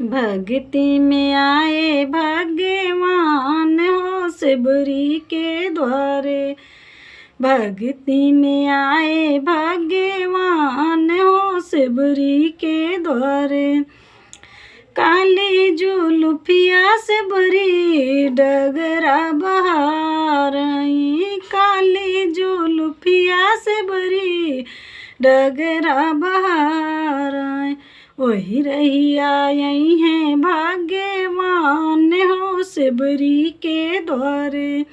भक्ति में आए भाग्यवान हो शिवरी के द्वारे। भक्ति में आए भाग्यवान हो शिवरी के द्वारे। काली जुल्फिया से भरी डगरा बहार आई। काली जुल्फिया से भरी डगरा बहार आई। वही रहिया आई हैं भाग्यवान हो शिवरी के द्वारे।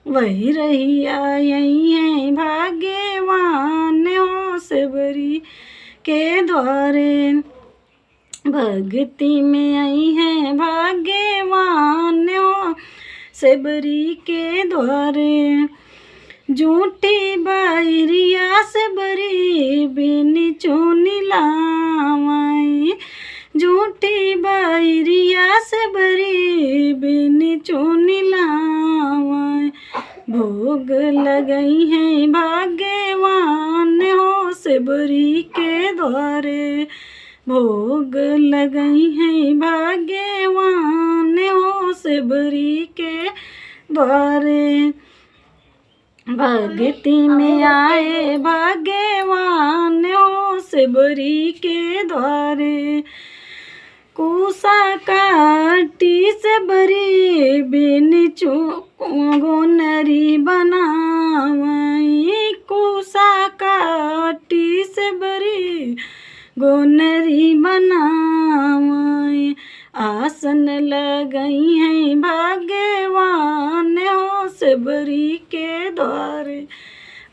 वही रहिया आई हैं भाग्यवान हो शिवरी के द्वारे। भक्ति में आई हैं भाग्यवान हो शिवरी के द्वारे। झूठी बैरिया से बरी बिन चुनी लावाई। झूठी बैरिया से बरी बिन चुनी लावाई। भोग लगई हैं भाग्यवान हो शिवरी के द्वारे। भोग लगई हैं भाग्यवान हो शिवरी के द्वारे। भक्ति में आए भाग्यवान हो शिवरी के द्वारे। कुसा काटी से बरी बिन गोनरी बनावाई। कुसा काटी से बरी गोनरी बनावाई। आसन लगई हैं भाग्यवान हो शिवरी के द्वारे।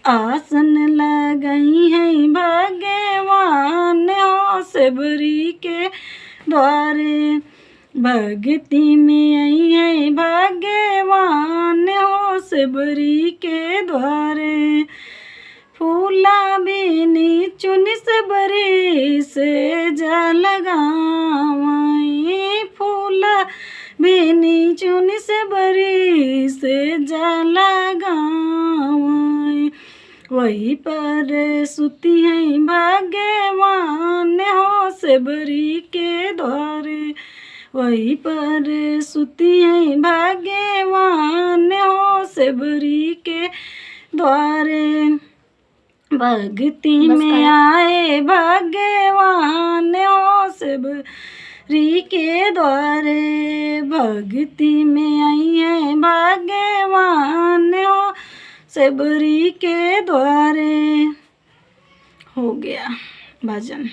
आसन लगई हैं भाग्यवान हो शिवरी के द्वारे। भक्ति में आई हैं भाग्यवान हो शिवरी के द्वारे। फूला बेनी चुनी से बरी से जा लगावाई। फूला बेनी चुनी से बरी से जा लगावाई। वही पर सुती हैं भाग्यवान हो शिवरी के द्वारे। वही पर सुती हैं भाग्यवान हो शिवरी के द्वारे। भक्ति में आए भाग्यवान हो शिवरी के द्वारे। भक्ति में आई हैं भाग्यवान हो शिवरी के द्वारे। हो गया भजन।